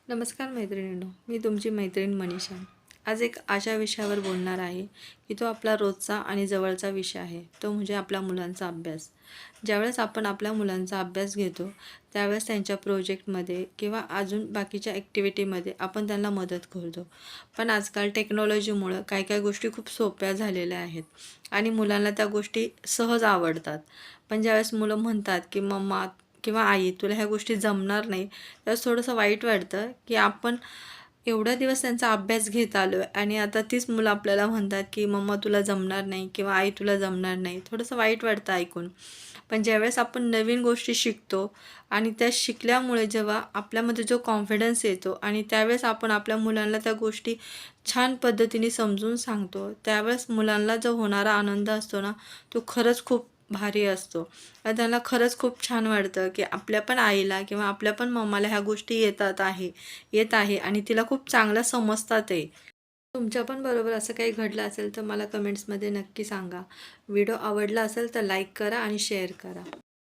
नमस्कार मैत्रिणींनो, मी तुमची मैत्रीण मनीषा. आज एक अशा विषयावर बोलणार आहे की तो आपला रोजचा आणि जवळचा विषय आहे. तो म्हणजे आपल्या मुलांचा अभ्यास. ज्यावेळेस आपण आपल्या मुलांचा अभ्यास घेतो, त्यावेळेस त्यांच्या प्रोजेक्टमध्ये किंवा अजून बाकीच्या ॲक्टिव्हिटीमध्ये आपण त्यांना मदत करतो. पण आजकाल टेक्नॉलॉजीमुळं काही गोष्टी खूप सोप्या झालेल्या आहेत आणि मुलांना त्या गोष्टी सहज आवडतात. पण ज्यावेळेस मुलं म्हणतात की मम्मा किंवा आई तुला ह्या गोष्टी जमणार नाही, त्यावेळेस थोडंसं वाईट वाटतं की आपण एवढा दिवस त्यांचा अभ्यास घेत आलो आहे आणि आता तीच मुलं आपल्याला म्हणतात की मम्मा तुला जमणार नाही किंवा आई तुला जमणार नाही. थोडंसं वाईट वाटतं ऐकून. पण ज्यावेळेस आपण नवीन गोष्टी शिकतो आणि त्या शिकल्यामुळे जेव्हा आपल्यामध्ये जो कॉन्फिडन्स येतो आणि त्यावेळेस आपण आपल्या मुलांना त्या गोष्टी छान पद्धतीने समजून सांगतो, त्यावेळेस मुलांना जो होणारा आनंद असतो ना, तो खरंच खूप भारी असतो. आणि त्यांना खरंच खूप छान वाटतं की आपल्या पण आईला किंवा आपल्या पण मम्माला ह्या गोष्टी येत आहे आणि तिला खूप चांगलं समजतातही. तुमच्या पण बरोबर असं काही घडलं असेल तर मला कमेंट्समध्ये नक्की सांगा. व्हिडिओ आवडला असेल तर लाईक करा आणि शेअर करा.